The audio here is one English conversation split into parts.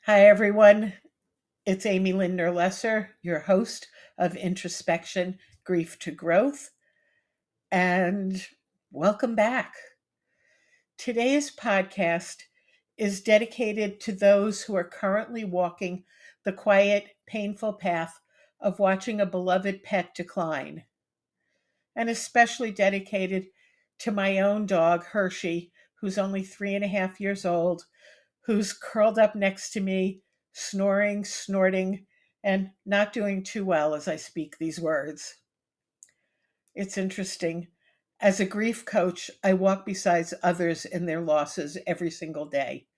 Hi, everyone. It's Amy Lindner-Lesser, your host of Introspection, Grief to Growth, and welcome back. Today's podcast is dedicated to those who are currently walking the quiet, painful path of watching a beloved pet decline, and especially dedicated to my own dog, Hershey, who's only 3.5 years old, who's curled up next to me, snoring, snorting, and not doing too well as I speak these words. It's interesting. As a grief coach, I walk beside others in their losses every single day.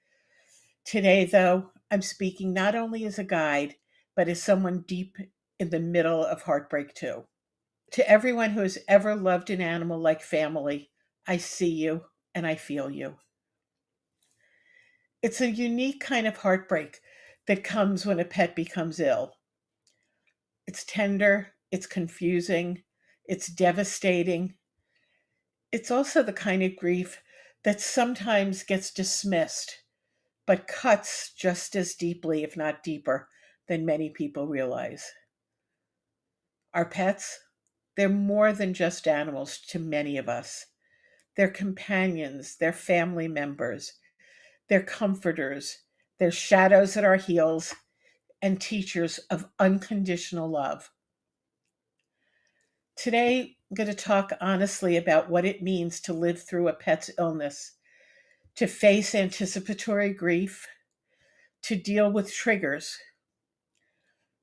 Today, though, I'm speaking not only as a guide, but as someone deep in the middle of heartbreak, too. To everyone who has ever loved an animal like family, I see you and I feel you. It's a unique kind of heartbreak that comes when a pet becomes ill. It's tender, it's confusing, it's devastating. It's also the kind of grief that sometimes gets dismissed, but cuts just as deeply, if not deeper, than many people realize. Our pets, they're more than just animals to many of us. They're companions, they're family members, they're comforters, they're shadows at our heels, and teachers of unconditional love. Today, I'm going to talk honestly about what it means to live through a pet's illness, to face anticipatory grief, to deal with triggers,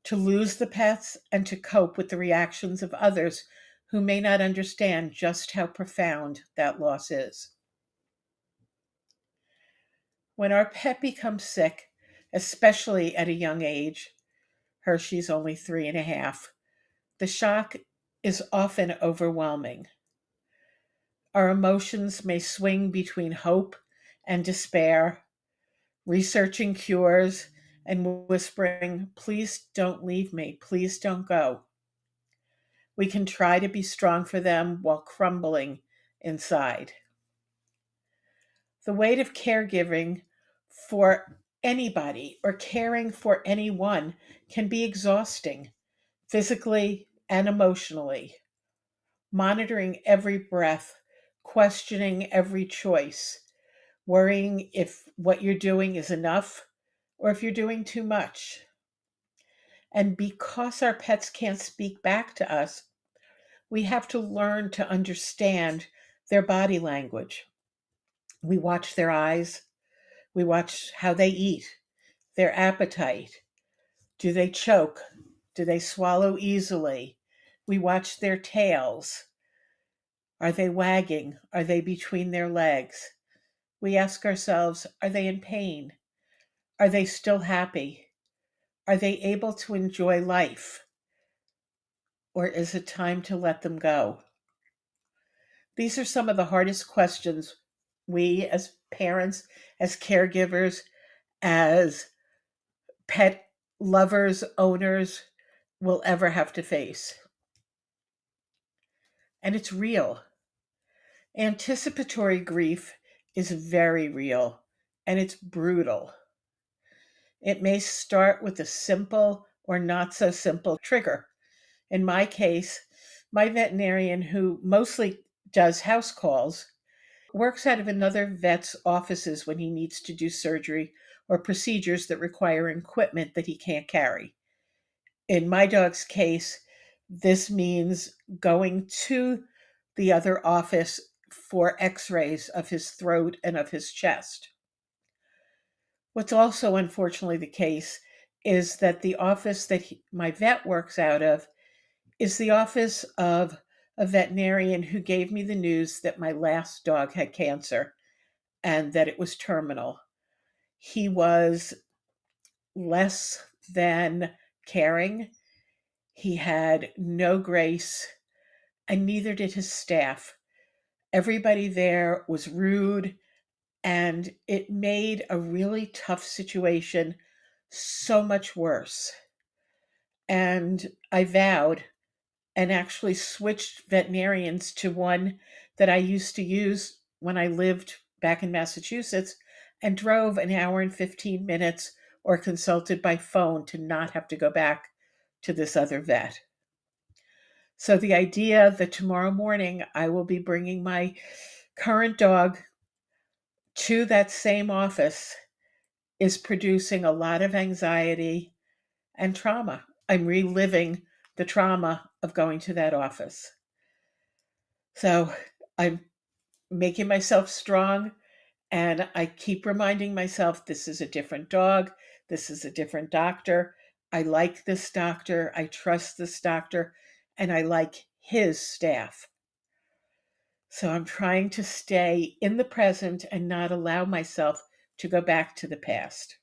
to lose the pets, and to cope with the reactions of others who may not understand just how profound that loss is. When our pet becomes sick, especially at a young age, Hershey's only 3.5, the shock is often overwhelming. Our emotions may swing between hope and despair, researching cures and whispering, "Please don't leave me, please don't go." We can try to be strong for them while crumbling inside. The weight of caregiving for anybody or caring for anyone can be exhausting, physically and emotionally. Monitoring every breath, questioning every choice, worrying if what you're doing is enough or if you're doing too much. And because our pets can't speak back to us, we have to learn to understand their body language. We watch their eyes, we watch how they eat, their appetite. Do they choke? Do they swallow easily? We watch their tails. Are they wagging? Are they between their legs? We ask ourselves, are they in pain? Are they still happy? Are they able to enjoy life? Or is it time to let them go? These are some of the hardest questions we, as parents, as caregivers, as pet lovers, owners, will ever have to face. And it's real. Anticipatory grief is very real and it's brutal. It may start with a simple or not so simple trigger. In my case, my veterinarian, who mostly does house calls, works out of another vet's offices when he needs to do surgery or procedures that require equipment that he can't carry. In my dog's case, this means going to the other office for x-rays of his throat and of his chest. What's also unfortunately the case is that the office that my vet works out of is the office of a veterinarian who gave me the news that my last dog had cancer and that it was terminal. He was less than caring. He had no grace, and neither did his staff. Everybody there was rude, and it made a really tough situation so much worse. And I vowed and actually switched veterinarians to one that I used to use when I lived back in Massachusetts and drove an hour and 15 minutes or consulted by phone to not have to go back to this other vet. So the idea that tomorrow morning I will be bringing my current dog to that same office is producing a lot of anxiety and trauma. I'm reliving the trauma of going to that office. So I'm making myself strong, and I keep reminding myself this is a different dog, this is a different doctor. I like this doctor, I trust this doctor, and I like his staff. So I'm trying to stay in the present and not allow myself to go back to the past.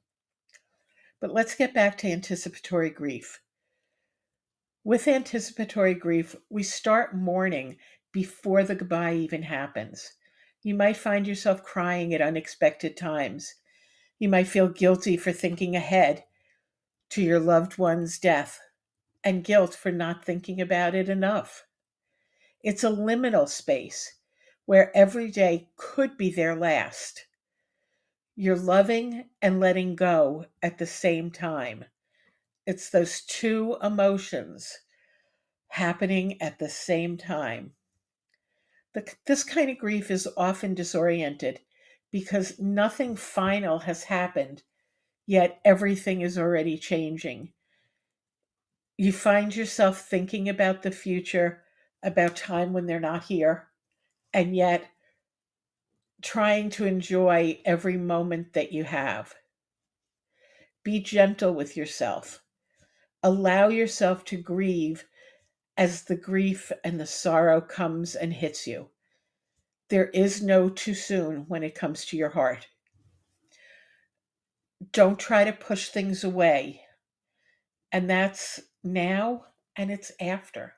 But let's get back to anticipatory grief. With anticipatory grief, we start mourning before the goodbye even happens. You might find yourself crying at unexpected times. You might feel guilty for thinking ahead to your loved one's death and guilt for not thinking about it enough. It's a liminal space where every day could be their last. You're loving and letting go at the same time. It's those two emotions happening at the same time. This kind of grief is often disoriented because nothing final has happened, yet everything is already changing. You find yourself thinking about the future, about time when they're not here, and yet trying to enjoy every moment that you have. Be gentle with yourself. Allow yourself to grieve as the grief and the sorrow comes and hits you. There is no too soon when it comes to your heart. Don't try to push things away. And that's now and it's after.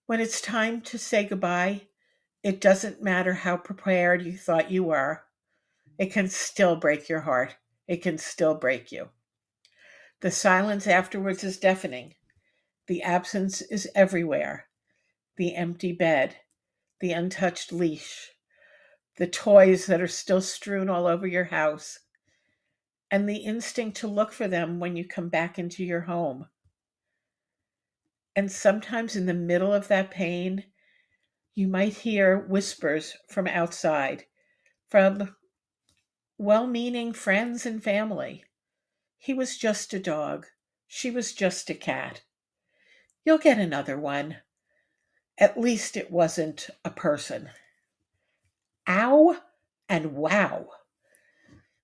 When it's time to say goodbye, it doesn't matter how prepared you thought you were. It can still break your heart. It can still break you. The silence afterwards is deafening. The absence is everywhere. The empty bed, the untouched leash, the toys that are still strewn all over your house, and the instinct to look for them when you come back into your home. And sometimes in the middle of that pain, you might hear whispers from outside, from well meaning friends and family. He was just a dog. She was just a cat. You'll get another one. At least it wasn't a person. Ow and wow.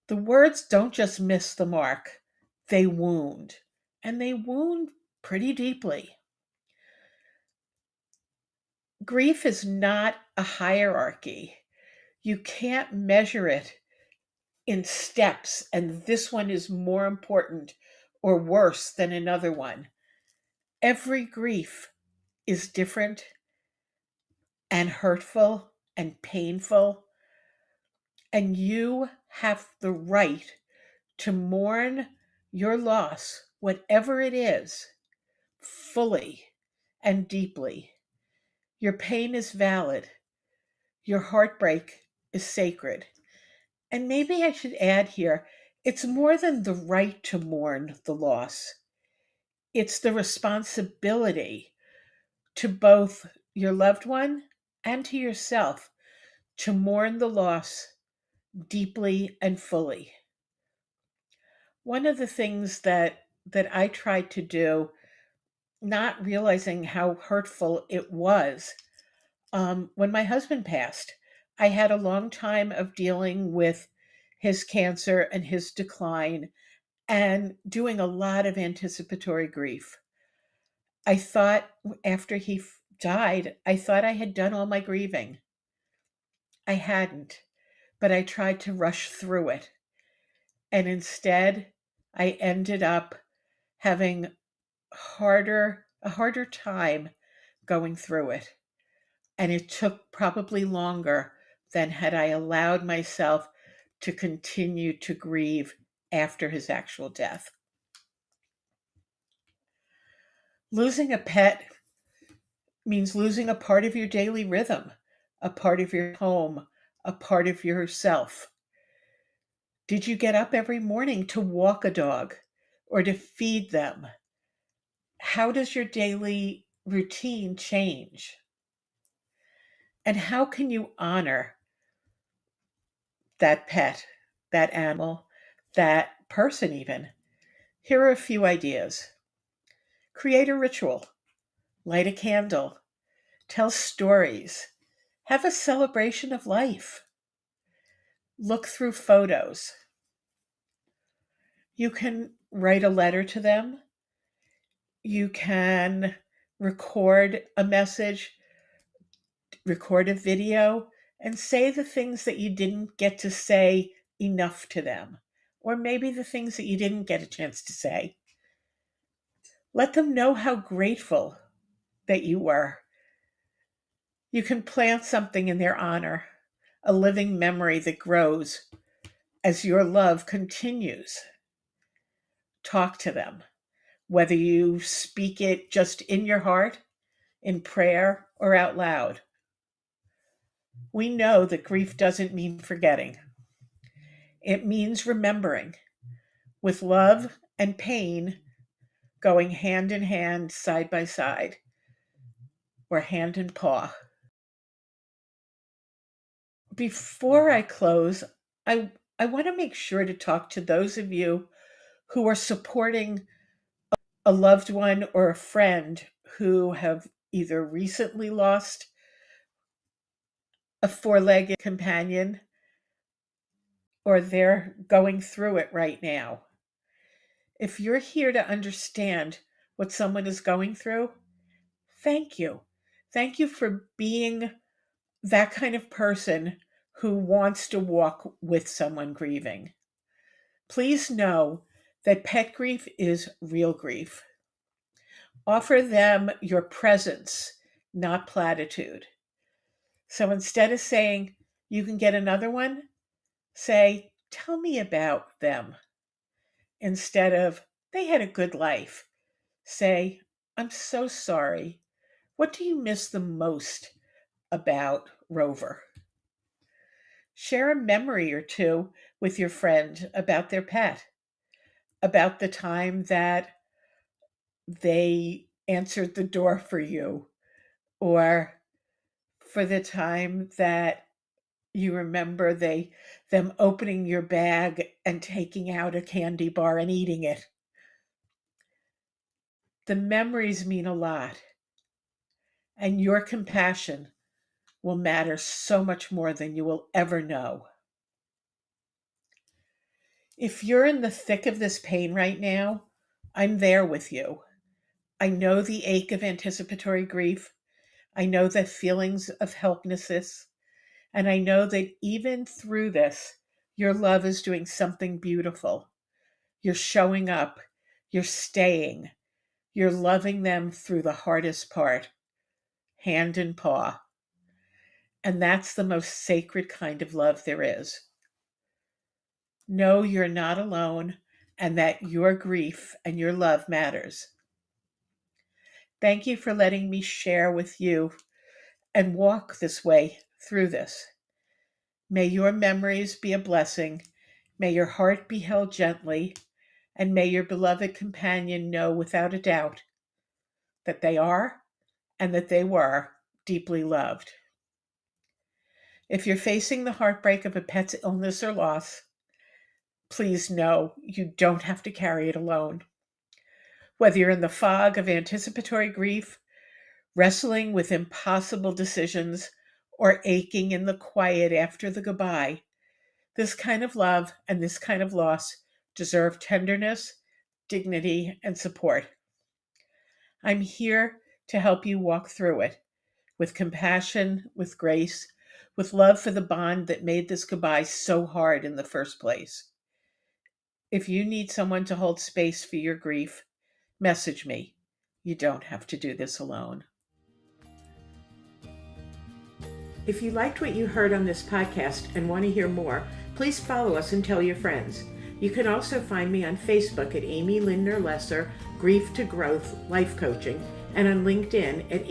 The words don't just miss the mark, they wound. And they wound pretty deeply. Grief is not a hierarchy. You can't measure it in steps, and this one is more important or worse than another one. Every grief is different and hurtful and painful, and you have the right to mourn your loss, whatever it is, fully and deeply. Your pain is valid. Your heartbreak is sacred. And maybe I should add here, it's more than the right to mourn the loss. It's the responsibility to both your loved one and to yourself to mourn the loss deeply and fully. One of the things that I tried to do, not realizing how hurtful it was, when my husband passed, I had a long time of dealing with his cancer and his decline and doing a lot of anticipatory grief. I thought after he died, I thought I had done all my grieving. I hadn't, but I tried to rush through it. And instead, I ended up having a harder time going through it. And it took probably longer than had I allowed myself to continue to grieve after his actual death. Losing a pet means losing a part of your daily rhythm, a part of your home, a part of yourself. Did you get up every morning to walk a dog or to feed them? How does your daily routine change? And how can you honor that pet, that animal, that person even? Here are a few ideas. Create a ritual, light a candle, tell stories, have a celebration of life, look through photos. You can write a letter to them. You can record a message, record a video, and say the things that you didn't get to say enough to them, or maybe the things that you didn't get a chance to say. Let them know how grateful that you were. You can plant something in their honor, a living memory that grows as your love continues. Talk to them, whether you speak it just in your heart, in prayer, or out loud. We know that grief doesn't mean forgetting. It means remembering, with love and pain going hand in hand, side by side, or hand in paw. Before I close, I want to make sure to talk to those of you who are supporting a loved one or a friend who have either recently lost a four-legged companion or they're going through it right now. If you're here to understand what someone is going through, thank you. Thank you for being that kind of person who wants to walk with someone grieving. Please know that pet grief is real grief. Offer them your presence, not platitude. So instead of saying, you can get another one, say, tell me about them. Instead of, they had a good life, say, I'm so sorry. What do you miss the most about Rover? Share a memory or two with your friend about their pet, about the time that they answered the door for you, or for the time that you remember them opening your bag and taking out a candy bar and eating it. The memories mean a lot, and your compassion will matter so much more than you will ever know. If you're in the thick of this pain right now, I'm there with you. I know the ache of anticipatory grief. I know the feelings of helplessness. And I know that even through this, your love is doing something beautiful. You're showing up. You're staying. You're loving them through the hardest part, hand and paw. And that's the most sacred kind of love there is. Know you're not alone and that your grief and your love matters. Thank you for letting me share with you and walk this way through this. May your memories be a blessing. May your heart be held gently. And may your beloved companion know without a doubt that they are and that they were deeply loved. If you're facing the heartbreak of a pet's illness or loss, please know you don't have to carry it alone. Whether you're in the fog of anticipatory grief, wrestling with impossible decisions, or aching in the quiet after the goodbye, this kind of love and this kind of loss deserve tenderness, dignity, and support. I'm here to help you walk through it with compassion, with grace, with love for the bond that made this goodbye so hard in the first place. If you need someone to hold space for your grief, message me. You don't have to do this alone. If you liked what you heard on this podcast and want to hear more, please follow us and tell your friends. You can also find me on Facebook at Amy Lindner-Lesser, Grief to Growth Life Coaching, and on LinkedIn at